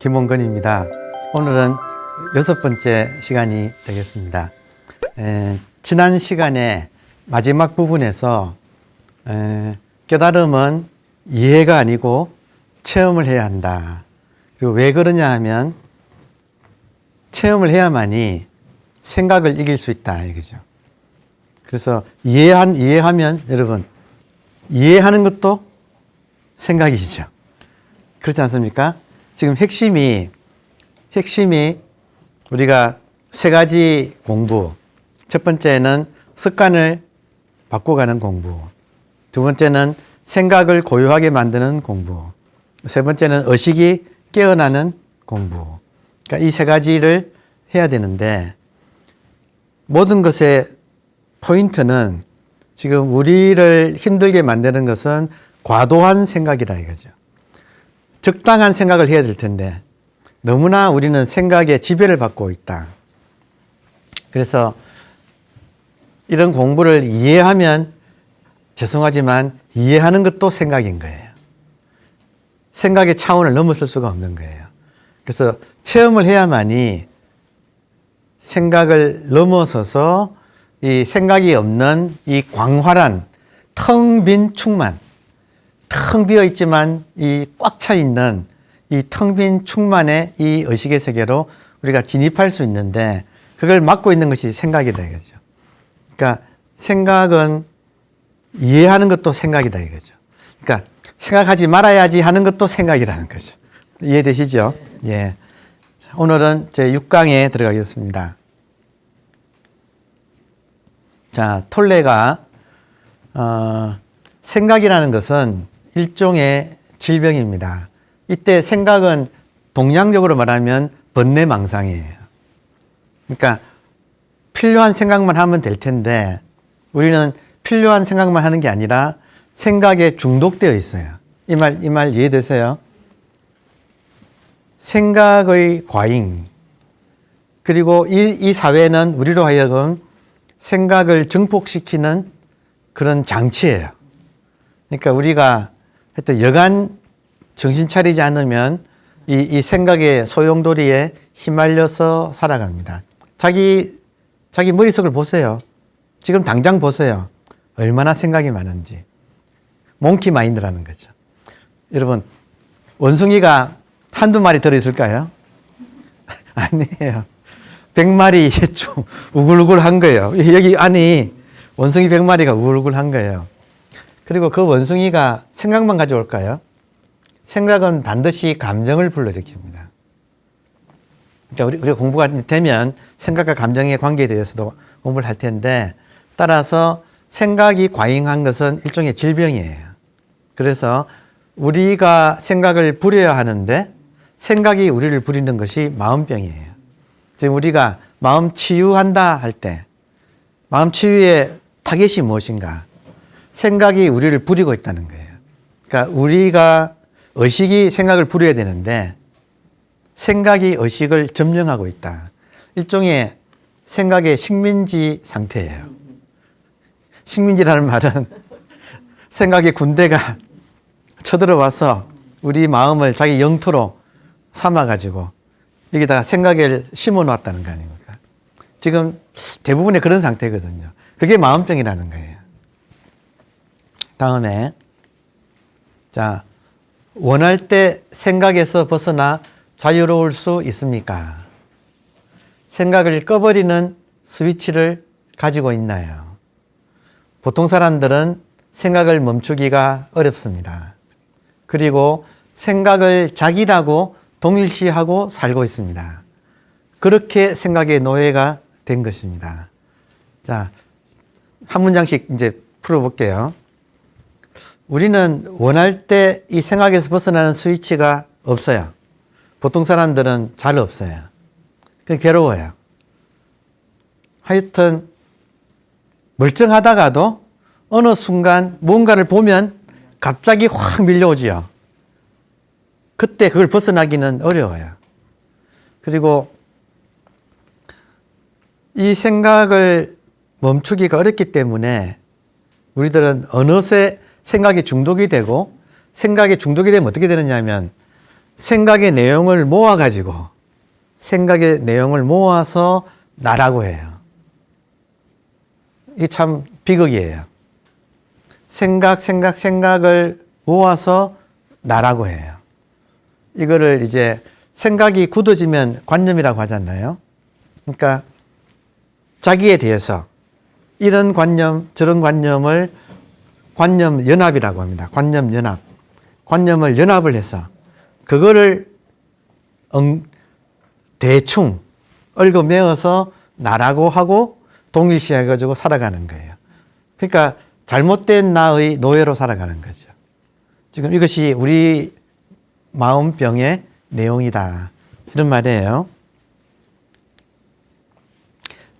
김원건입니다. 오늘은 6번째 시간이 되겠습니다. 지난 시간에 마지막 부분에서 깨달음은 이해가 아니고 체험을 해야 한다. 그리고 왜 그러냐 하면 체험을 해야만이 생각을 이길 수 있다 이거죠. 그래서 이해하면 여러분 이해하는 것도 생각이죠. 그렇지 않습니까? 지금 핵심이 우리가 세 가지 공부. 첫 번째는 습관을 바꿔가는 공부. 두 번째는 생각을 고요하게 만드는 공부. 세 번째는 의식이 깨어나는 공부. 그러니까 이 세 가지를 해야 되는데 모든 것의 포인트는 지금 우리를 힘들게 만드는 것은 과도한 생각이라 이거죠. 적당한 생각을 해야 될 텐데 너무나 우리는 생각에 지배를 받고 있다. 그래서 이런 공부를 이해하면 죄송하지만 이해하는 것도 생각인 거예요. 생각의 차원을 넘어설 수가 없는 거예요. 그래서 체험을 해야만이 생각을 넘어서서 이 생각이 없는 이 광활한 텅 빈 충만, 텅 비어 있지만 이 꽉 차 있는 이 텅 빈 충만의 이 의식의 세계로 우리가 진입할 수 있는데 그걸 막고 있는 것이 생각이다 이거죠. 그러니까 생각은 이해하는 것도 생각이다 이거죠. 그러니까 생각하지 말아야지 하는 것도 생각이라는 거죠. 이해되시죠? 예. 오늘은 제 6강에 들어가겠습니다. 자, 톨레가 생각이라는 것은 일종의 질병입니다. 이때 생각은 동양적으로 말하면 번뇌망상이에요. 그러니까 필요한 생각만 하면 될 텐데 우리는 필요한 생각만 하는 게 아니라 생각에 중독되어 있어요. 이 말 이해되세요? 생각의 과잉. 그리고 이 사회는 우리로 하여금 생각을 증폭시키는 그런 장치예요. 그러니까 우리가 하여튼 여간 정신 차리지 않으면 이 생각의 소용돌이에 휘말려서 살아갑니다. 자기 머릿속을 보세요. 지금 당장 보세요. 얼마나 생각이 많은지. 몽키 마인드라는 거죠. 여러분, 원숭이가 한두 마리 들어있을까요? 아니에요. 100마리 좀 우글우글한 거예요. 여기 안이 원숭이 100마리가 우글우글한 거예요. 그리고 그 원숭이가 생각만 가져올까요? 생각은 반드시 감정을 불러일으킵니다. 그러니까 우리가 공부가 되면 생각과 감정의 관계에 대해서도 공부를 할 텐데 따라서 생각이 과잉한 것은 일종의 질병이에요. 그래서 우리가 생각을 부려야 하는데 생각이 우리를 부리는 것이 마음병이에요. 지금 우리가 마음 치유한다 할 때 마음 치유의 타겟이 무엇인가? 생각이 우리를 부리고 있다는 거예요. 그러니까 우리가 의식이 생각을 부려야 되는데 생각이 의식을 점령하고 있다. 일종의 생각의 식민지 상태예요. 식민지라는 말은 생각의 군대가 쳐들어와서 우리 마음을 자기 영토로 삼아가지고 여기다가 생각을 심어 놓았다는 거 아닙니까? 지금 대부분의 그런 상태거든요. 그게 마음병이라는 거예요. 다음에, 자, 원할 때 생각에서 벗어나 자유로울 수 있습니까? 생각을 꺼버리는 스위치를 가지고 있나요? 보통 사람들은 생각을 멈추기가 어렵습니다. 그리고 생각을 자기라고 동일시하고 살고 있습니다. 그렇게 생각의 노예가 된 것입니다. 자, 한 문장씩 이제 풀어볼게요. 우리는 원할 때 이 생각에서 벗어나는 스위치가 없어요. 보통 사람들은 잘 없어요. 그냥 괴로워요. 하여튼 멀쩡하다가도 어느 순간 뭔가를 보면 갑자기 확 밀려오지요. 그때 그걸 벗어나기는 어려워요. 그리고 이 생각을 멈추기가 어렵기 때문에 우리들은 어느새 생각에 중독이 되고 생각에 중독이 되면 어떻게 되느냐 하면 생각의 내용을 모아서 나라고 해요. 이게 참 비극이에요. 생각을 모아서 나라고 해요. 이거를 이제 생각이 굳어지면 관념이라고 하잖아요. 그러니까 자기에 대해서 이런 관념, 저런 관념을 관념 연합이라고 합니다. 관념 연합. 관념을 연합을 해서 그거를 대충 얽어매어서 나라고 하고 동일시해가지고 살아가는 거예요. 그러니까 잘못된 나의 노예로 살아가는 거죠. 지금 이것이 우리 마음병의 내용이다. 이런 말이에요.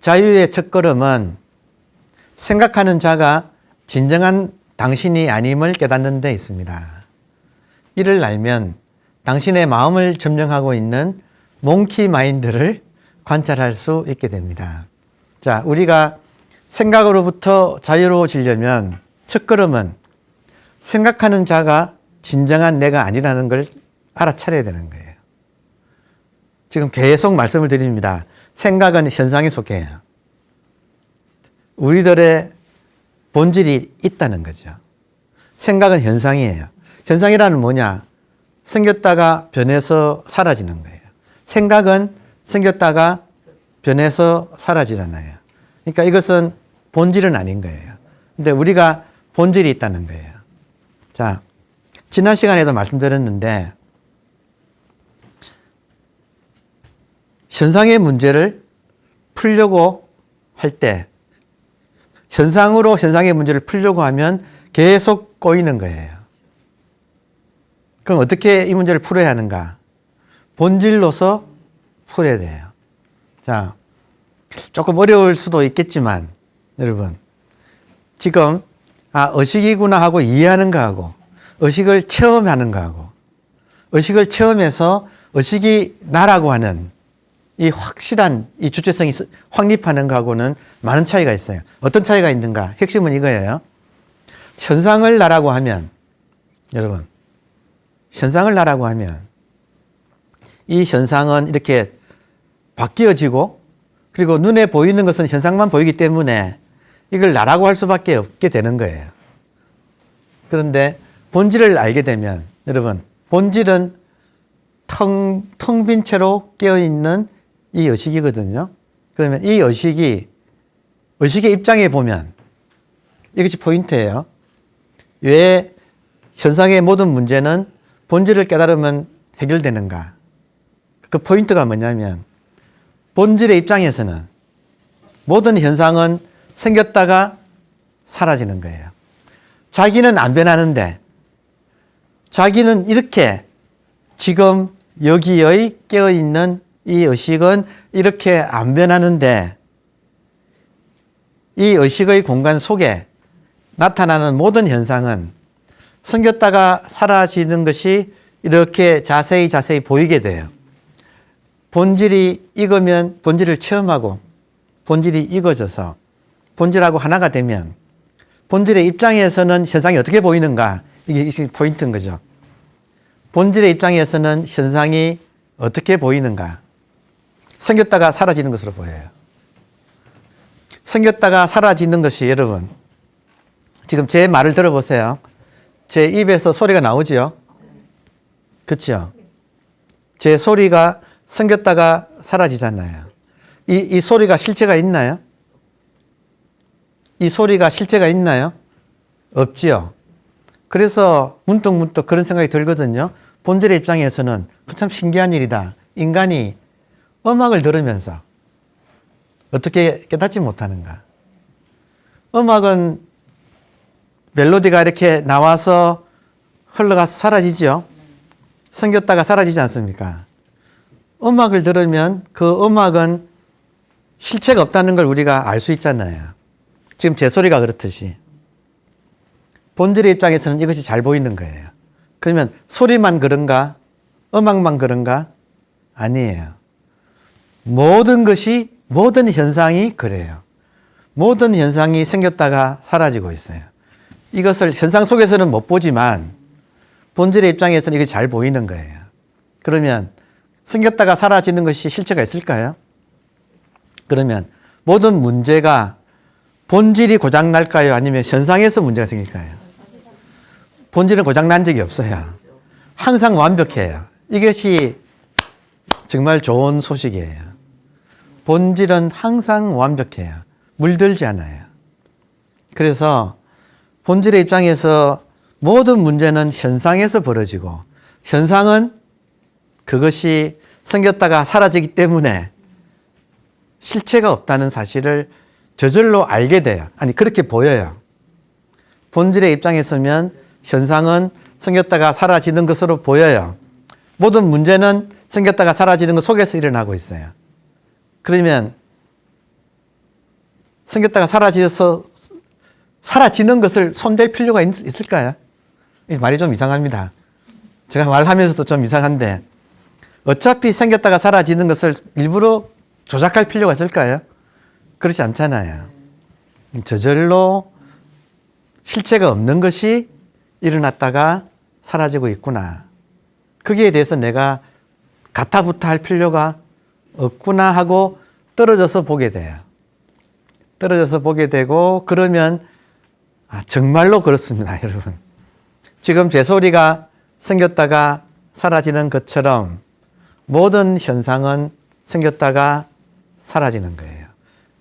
자유의 첫걸음은 생각하는 자가 진정한 당신이 아님을 깨닫는 데 있습니다. 이를 알면 당신의 마음을 점령하고 있는 몽키 마인드를 관찰할 수 있게 됩니다. 자, 우리가 생각으로부터 자유로워지려면 첫걸음은 생각하는 자가 진정한 내가 아니라는 걸 알아차려야 되는 거예요. 지금 계속 말씀을 드립니다. 생각은 현상에 속해요. 우리들의 본질이 있다는 거죠. 생각은 현상이에요. 현상이라는 뭐냐? 생겼다가 변해서 사라지는 거예요. 생각은 생겼다가 변해서 사라지잖아요. 그러니까 이것은 본질은 아닌 거예요. 근데 우리가 본질이 있다는 거예요. 자, 지난 시간에도 말씀드렸는데 현상의 문제를 풀려고 할 때 현상으로 현상의 문제를 풀려고 하면 계속 꼬이는 거예요. 그럼 어떻게 이 문제를 풀어야 하는가? 본질로서 풀어야 돼요. 자, 조금 어려울 수도 있겠지만 여러분 지금 의식이구나 하고 이해하는 거하고 의식을 체험하는 거하고 의식을 체험해서 의식이 나라고 하는 이 확실한 이 주체성이 확립하는 거하고는 많은 차이가 있어요. 어떤 차이가 있는가? 핵심은 이거예요. 현상을 나라고 하면 여러분 현상을 나라고 하면 이 현상은 이렇게 바뀌어지고 그리고 눈에 보이는 것은 현상만 보이기 때문에 이걸 나라고 할 수밖에 없게 되는 거예요. 그런데 본질을 알게 되면 여러분 본질은 텅 빈 채로 깨어있는 이 의식이거든요. 그러면 이 의식의 입장에 보면 이것이 포인트예요. 왜 현상의 모든 문제는 본질을 깨달으면 해결되는가? 그 포인트가 뭐냐면 본질의 입장에서는 모든 현상은 생겼다가 사라지는 거예요. 자기는 안 변하는데 자기는 이렇게 지금 여기의 깨어있는 이 의식은 이렇게 안 변하는데 이 의식의 공간 속에 나타나는 모든 현상은 생겼다가 사라지는 것이 이렇게 자세히 보이게 돼요. 본질이 익으면 본질을 체험하고 본질이 익어져서 본질하고 하나가 되면 본질의 입장에서는 현상이 어떻게 보이는가? 이게 포인트인 거죠. 본질의 입장에서는 현상이 어떻게 보이는가? 생겼다가 사라지는 것으로 보여요. 생겼다가 사라지는 것이 여러분 지금 제 말을 들어보세요. 제 입에서 소리가 나오지요? 그렇죠? 제 소리가 생겼다가 사라지잖아요. 이 소리가 실체가 있나요? 이 소리가 실체가 있나요? 없지요. 그래서 문득 그런 생각이 들거든요. 본질의 입장에서는 참 신기한 일이다. 인간이 음악을 들으면서 어떻게 깨닫지 못하는가? 음악은 멜로디가 이렇게 나와서 흘러가서 사라지죠. 생겼다가 사라지지 않습니까? 음악을 들으면 그 음악은 실체가 없다는 걸 우리가 알 수 있잖아요. 지금 제 소리가 그렇듯이. 본질의 입장에서는 이것이 잘 보이는 거예요. 그러면 소리만 그런가? 음악만 그런가? 아니에요. 모든 현상이 그래요. 모든 현상이 생겼다가 사라지고 있어요. 이것을 현상 속에서는 못 보지만 본질의 입장에서는 이게 잘 보이는 거예요. 그러면 생겼다가 사라지는 것이 실체가 있을까요? 그러면 모든 문제가 본질이 고장날까요? 아니면 현상에서 문제가 생길까요? 본질은 고장난 적이 없어요. 항상 완벽해요. 이것이 정말 좋은 소식이에요. 본질은 항상 완벽해요. 물들지 않아요. 그래서 본질의 입장에서 모든 문제는 현상에서 벌어지고 현상은 그것이 생겼다가 사라지기 때문에 실체가 없다는 사실을 저절로 알게 돼요. 아니, 그렇게 보여요. 본질의 입장에 서면 현상은 생겼다가 사라지는 것으로 보여요. 모든 문제는 생겼다가 사라지는 것 속에서 일어나고 있어요. 그러면 생겼다가 사라지는 것을 손댈 필요가 있을까요? 말이 좀 이상합니다. 제가 말하면서도 좀 이상한데 어차피 생겼다가 사라지는 것을 일부러 조작할 필요가 있을까요? 그렇지 않잖아요. 저절로 실체가 없는 것이 일어났다가 사라지고 있구나. 거기에 대해서 내가 가타부타 할 필요가 없구나 하고 떨어져서 보게 돼요. 떨어져서 보게 되고 그러면 정말로 그렇습니다, 여러분. 지금 제 소리가 생겼다가 사라지는 것처럼 모든 현상은 생겼다가 사라지는 거예요.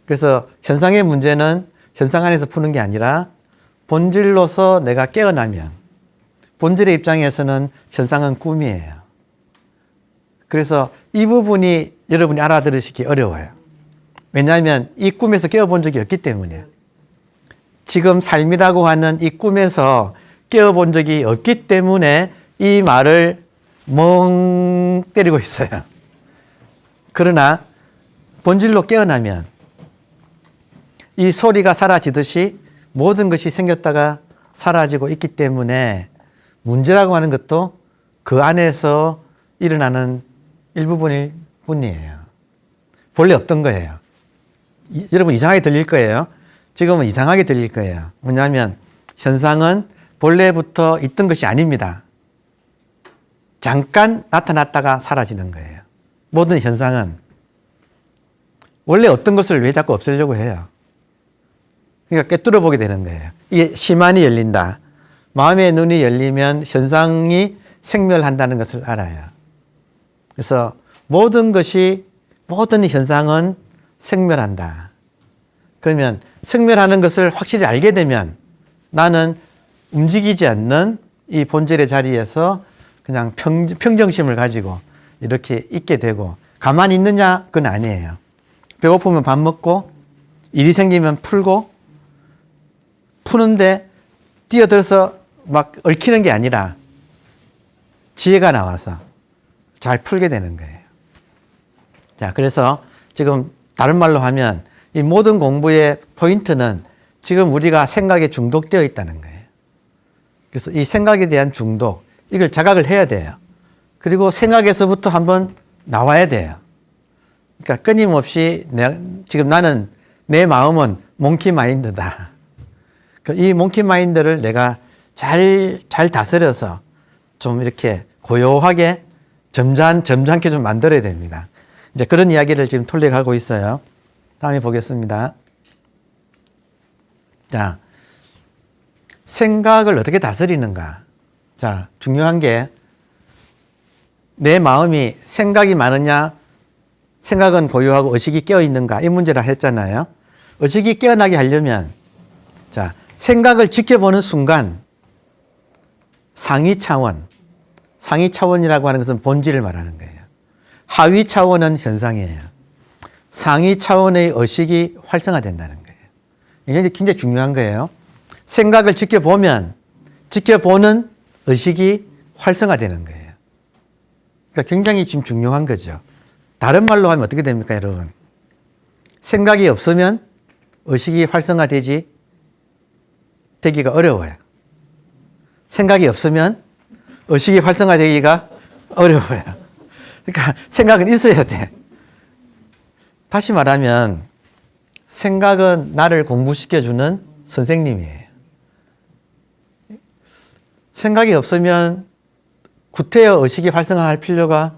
그래서 현상의 문제는 현상 안에서 푸는 게 아니라 본질로서 내가 깨어나면 본질의 입장에서는 현상은 꿈이에요. 그래서 이 부분이 여러분이 알아들으시기 어려워요. 왜냐하면 이 꿈에서 깨어본 적이 없기 때문에 지금 삶이라고 하는 이 꿈에서 깨어본 적이 없기 때문에 이 말을 멍 때리고 있어요. 그러나 본질로 깨어나면 이 소리가 사라지듯이 모든 것이 생겼다가 사라지고 있기 때문에 문제라고 하는 것도 그 안에서 일어나는 일부분일 뿐이에요. 본래 없던 거예요. 여러분 이상하게 들릴 거예요. 지금은 이상하게 들릴 거예요. 뭐냐면 현상은 본래부터 있던 것이 아닙니다. 잠깐 나타났다가 사라지는 거예요. 모든 현상은 원래 어떤 것을 왜 자꾸 없애려고 해요? 그러니까 꿰뚫어 보게 되는 거예요. 이게 심안이 열린다. 마음의 눈이 열리면 현상이 생멸한다는 것을 알아요. 그래서 모든 현상은 생멸한다. 그러면 생멸하는 것을 확실히 알게 되면 나는 움직이지 않는 이 본질의 자리에서 그냥 평정심을 가지고 이렇게 있게 되고 가만히 있느냐? 그건 아니에요. 배고프면 밥 먹고 일이 생기면 풀고 푸는데 뛰어들어서 막 얽히는 게 아니라 지혜가 나와서 잘 풀게 되는 거예요. 자, 그래서 지금 다른 말로 하면 이 모든 공부의 포인트는 지금 우리가 생각에 중독되어 있다는 거예요. 그래서 이 생각에 대한 중독, 이걸 자각을 해야 돼요. 그리고 생각에서부터 한번 나와야 돼요. 그러니까 끊임없이 지금 나는 내 마음은 몽키 마인드다. 이 몽키 마인드를 내가 잘 다스려서 좀 이렇게 고요하게 점잖게 좀 만들어야 됩니다. 이제 그런 이야기를 지금 통역하고 있어요. 다음에 보겠습니다. 자, 생각을 어떻게 다스리는가? 자, 중요한 게 내 마음이 생각이 많으냐, 생각은 고요하고 의식이 깨어 있는가 이 문제를 했잖아요. 의식이 깨어나게 하려면 자, 생각을 지켜보는 순간 상위 차원이라고 하는 것은 본질을 말하는 거예요. 하위 차원은 현상이에요. 상위 차원의 의식이 활성화된다는 거예요. 이게 굉장히 중요한 거예요. 생각을 지켜보면 지켜보는 의식이 활성화되는 거예요. 그러니까 굉장히 지금 중요한 거죠. 다른 말로 하면 어떻게 됩니까, 여러분? 생각이 없으면 의식이 활성화되기가 어려워요. 생각이 없으면 의식이 활성화되기가 어려워요. 그러니까 생각은 있어야 돼. 다시 말하면 생각은 나를 공부시켜주는 선생님이에요. 생각이 없으면 구태여 의식이 활성화할 필요가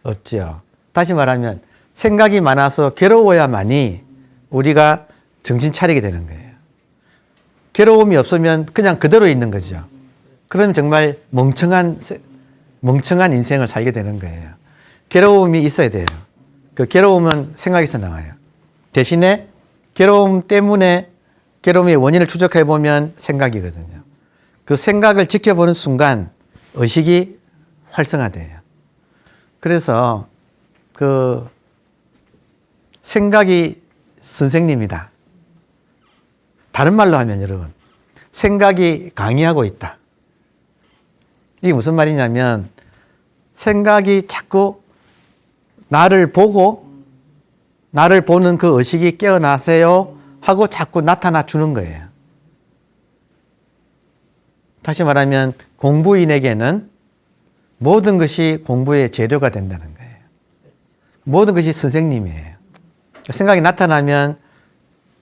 없죠. 다시 말하면 생각이 많아서 괴로워야만이 우리가 정신 차리게 되는 거예요. 괴로움이 없으면 그냥 그대로 있는 거죠. 그럼 정말 멍청한 인생을 살게 되는 거예요. 괴로움이 있어야 돼요. 그 괴로움은 생각에서 나와요. 대신에 괴로움 때문에 괴로움의 원인을 추적해 보면 생각이거든요. 그 생각을 지켜보는 순간 의식이 활성화돼요. 그래서 그 생각이 선생님이다. 다른 말로 하면 여러분, 생각이 강의하고 있다. 이게 무슨 말이냐면 생각이 자꾸 나를 보고 나를 보는 그 의식이 깨어나세요 하고 자꾸 나타나 주는 거예요. 다시 말하면 공부인에게는 모든 것이 공부의 재료가 된다는 거예요. 모든 것이 선생님이에요. 생각이 나타나면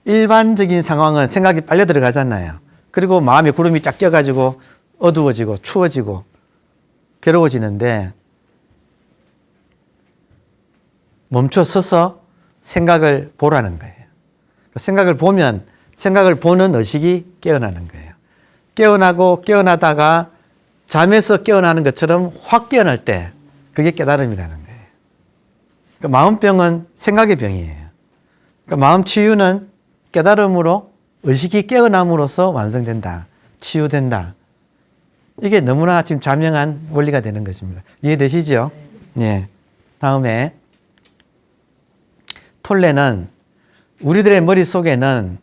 일반적인 상황은 생각이 빨려 들어가잖아요. 그리고 마음에 구름이 쫙 껴가지고 어두워지고 추워지고 괴로워지는데 멈춰 서서 생각을 보라는 거예요. 생각을 보면 생각을 보는 의식이 깨어나는 거예요. 깨어나고 깨어나다가 잠에서 깨어나는 것처럼 확 깨어날 때 그게 깨달음이라는 거예요. 그러니까 마음병은 생각의 병이에요. 그러니까 마음 치유는 깨달음으로 의식이 깨어남으로써 완성된다. 치유된다. 이게 너무나 지금 자명한 원리가 되는 것입니다. 이해되시죠? 네. 다음에 톨레는 우리들의 머릿속에는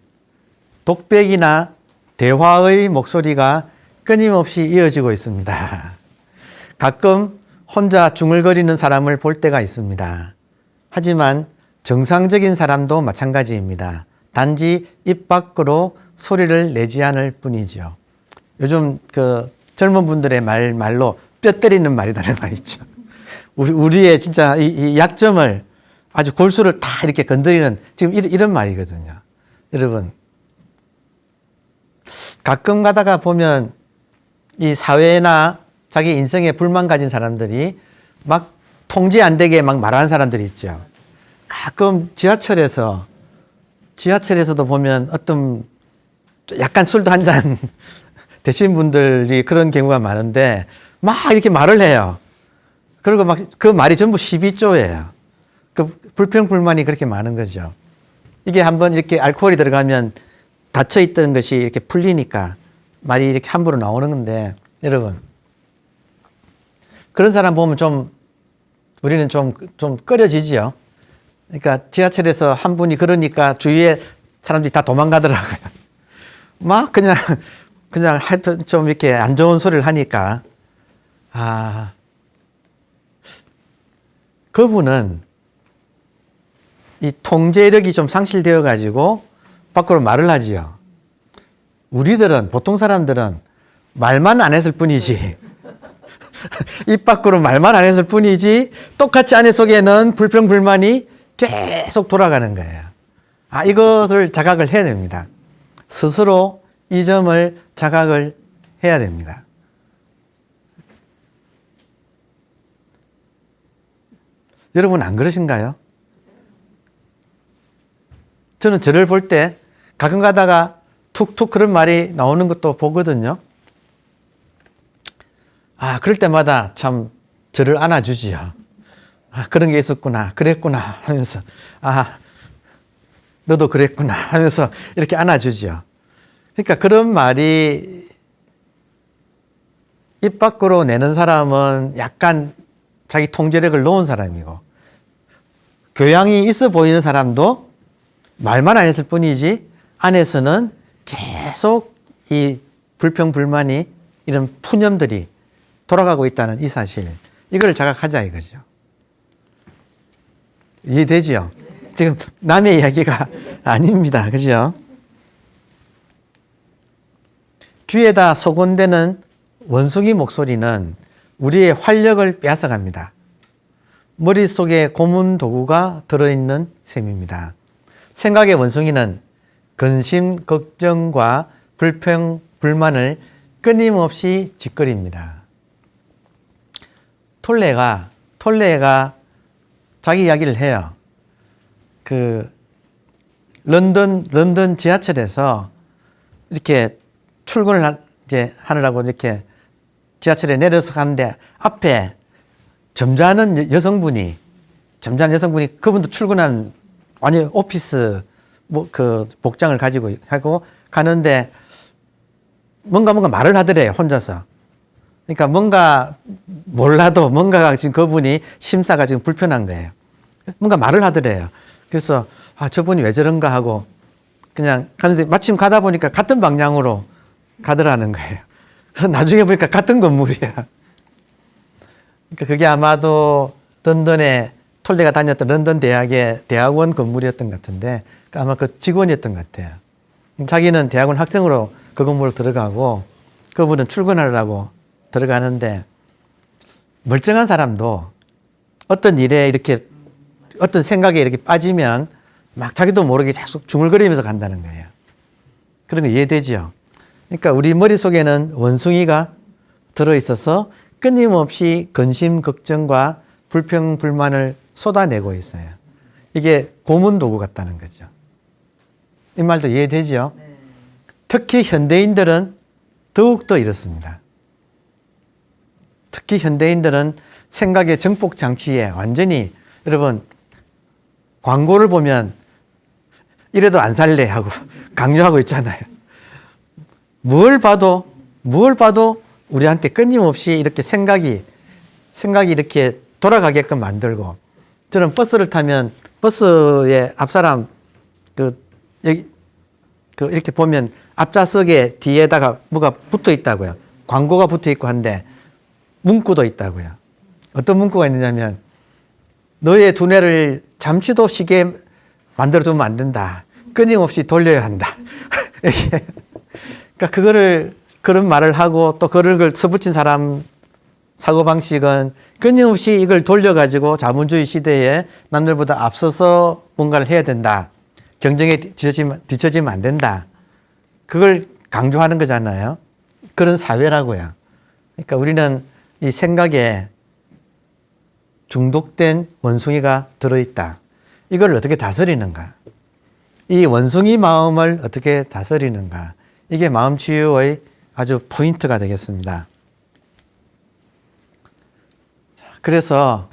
독백이나 대화의 목소리가 끊임없이 이어지고 있습니다. 가끔 혼자 중얼거리는 사람을 볼 때가 있습니다. 하지만 정상적인 사람도 마찬가지입니다. 단지 입 밖으로 소리를 내지 않을 뿐이죠. 요즘 그 젊은 분들의 말로 뼈 때리는 말이라는 말이죠. 우리의 진짜 이 약점을 아주 골수를 다 이렇게 건드리는 지금 이런 말이거든요. 여러분, 가끔 가다가 보면 이 사회나 자기 인생에 불만 가진 사람들이 막 통제 안 되게 막 말하는 사람들이 있죠. 가끔 지하철에서도 보면 어떤 약간 술도 한 잔 드신 분들이 그런 경우가 많은데 막 이렇게 말을 해요. 그리고 막 그 말이 전부 시비조예요. 그 불평불만이 그렇게 많은 거죠. 이게 한번 이렇게 알코올이 들어가면 닫혀있던 것이 이렇게 풀리니까 말이 이렇게 함부로 나오는 건데, 여러분, 그런 사람 보면 우리는 좀 꺼려지지요. 그러니까 지하철에서 한 분이 그러니까 주위에 사람들이 다 도망가더라고요. 막 그냥 하여튼 좀 이렇게 안 좋은 소리를 하니까, 그분은 이 통제력이 좀 상실되어 가지고 밖으로 말을 하지요. 우리들은, 보통 사람들은 말만 안 했을 뿐이지, 입 밖으로 말만 안 했을 뿐이지, 똑같이 안에 속에는 불평불만이 계속 돌아가는 거예요. 이것을 자각을 해야 됩니다. 스스로 이 점을 자각을 해야 됩니다. 여러분 안 그러신가요? 저는 저를 볼 때 가끔 가다가 툭툭 그런 말이 나오는 것도 보거든요. 그럴 때마다 참 저를 안아주지요. 그런 게 있었구나, 그랬구나 하면서, 너도 그랬구나 하면서 이렇게 안아주지요. 그러니까 그런 말이 입 밖으로 내는 사람은 약간 자기 통제력을 놓은 사람이고, 교양이 있어 보이는 사람도 말만 안 했을 뿐이지 안에서는 계속 이 불평불만이, 이런 푸념들이 돌아가고 있다는 이 사실, 이걸 자각하자 이거죠. 이해되죠? 지금 남의 이야기가 아닙니다. 그죠? 귀에다 소곤대는 원숭이 목소리는 우리의 활력을 빼앗아갑니다. 머릿속에 고문 도구가 들어있는 셈입니다. 생각의 원숭이는 근심, 걱정과 불평, 불만을 끊임없이 짓거립니다. 톨레가 자기 이야기를 해요. 그 런던 지하철에서 이렇게 출근을 이제 하느라고 이렇게 지하철에 내려서 가는데 앞에 점잖은 여성분이 그분도 출근한 완전 오피스 그 복장을 가지고 하고 가는데 뭔가 말을 하더래요, 혼자서. 그러니까 뭔가 몰라도 뭔가가 지금 그분이 심사가 지금 불편한 거예요. 뭔가 말을 하더래요. 그래서 저분이 왜 저런가 하고 그냥 가는데 마침 가다 보니까 같은 방향으로 가더라는 거예요. 그래서 나중에 보니까 같은 건물이야. 그러니까 그게 아마도 런던에 톨레가 다녔던 런던 대학의 대학원 건물이었던 것 같은데 아마 그 직원이었던 것 같아요. 자기는 대학원 학생으로 그 건물로 들어가고 그분은 출근하려고 들어가는데 멀쩡한 사람도 어떤 일에 이렇게 어떤 생각에 이렇게 빠지면 막 자기도 모르게 계속 중얼거리면서 간다는 거예요. 그런 거 이해되죠? 그러니까 우리 머릿속에는 원숭이가 들어있어서 끊임없이 근심, 걱정과 불평, 불만을 쏟아내고 있어요. 이게 고문도구 같다는 거죠. 이 말도 이해되죠? 특히 현대인들은 더욱더 이렇습니다. 특히 현대인들은 생각의 정복 장치에 완전히 여러분 광고를 보면 이래도 안 살래 하고 강요하고 있잖아요. 뭘 봐도 우리한테 끊임없이 이렇게 생각이 이렇게 돌아가게끔 만들고 저는 버스를 타면 버스의 앞사람 이렇게 보면 앞좌석에 뒤에다가 뭐가 붙어 있다고요. 광고가 붙어 있고 한데 문구도 있다고요. 어떤 문구가 있느냐면 너의 두뇌를 잠시도 쉬게 만들어주면 안 된다. 끊임없이 돌려야 한다. 그러니까 그런 말을 하고 또 그걸 써붙인 사람 사고방식은 끊임없이 이걸 돌려가지고 자본주의 시대에 남들보다 앞서서 뭔가를 해야 된다. 경쟁에 뒤처지면 안 된다. 그걸 강조하는 거잖아요. 그런 사회라고요. 그러니까 우리는 이 생각에 중독된 원숭이가 들어있다. 이걸 어떻게 다스리는가? 이 원숭이 마음을 어떻게 다스리는가? 이게 마음치유의 아주 포인트가 되겠습니다. 그래서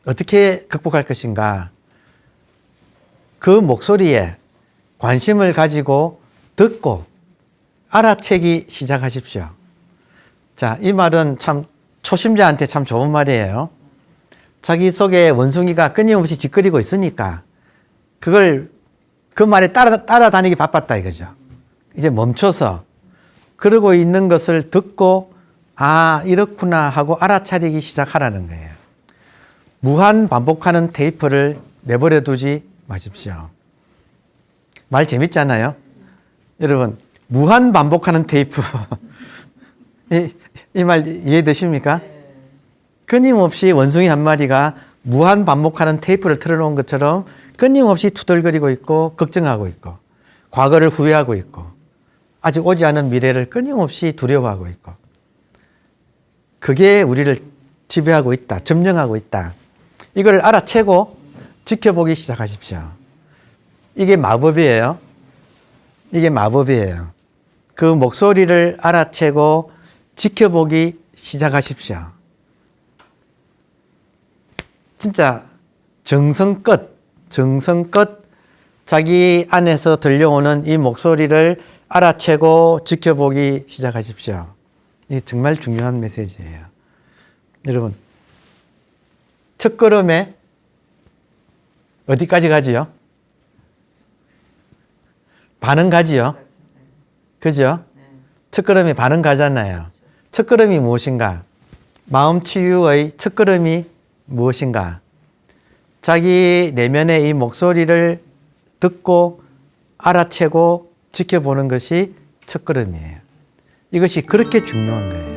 어떻게 극복할 것인가? 그 목소리에 관심을 가지고 듣고 알아채기 시작하십시오. 자, 이 말은 참 초심자한테 참 좋은 말이에요. 자기 속에 원숭이가 끊임없이 짓거리고 있으니까 그 말에 따라다니기 바빴다 이거죠. 이제 멈춰서 그러고 있는 것을 듣고 이렇구나 하고 알아차리기 시작하라는 거예요. 무한 반복하는 테이프를 내버려 두지 마십시오. 말 재밌잖아요. 여러분, 무한 반복하는 테이프. 이 말 이해되십니까? 끊임없이 원숭이 한 마리가 무한 반복하는 테이프를 틀어놓은 것처럼 끊임없이 투덜거리고 있고 걱정하고 있고 과거를 후회하고 있고 아직 오지 않은 미래를 끊임없이 두려워하고 있고 그게 우리를 지배하고 있다. 점령하고 있다. 이걸 알아채고 지켜보기 시작하십시오. 이게 마법이에요. 이게 마법이에요. 그 목소리를 알아채고 지켜보기 시작하십시오. 진짜 정성껏 자기 안에서 들려오는 이 목소리를 알아채고 지켜보기 시작하십시오. 이게 정말 중요한 메시지예요. 여러분, 첫걸음에 어디까지 가지요? 반은 가지요? 그죠? 첫걸음이 반은 가잖아요. 첫걸음이 무엇인가? 마음 치유의 첫걸음이 무엇인가? 자기 내면의 이 목소리를 듣고 알아채고 지켜보는 것이 첫걸음이에요. 이것이 그렇게 중요한 거예요.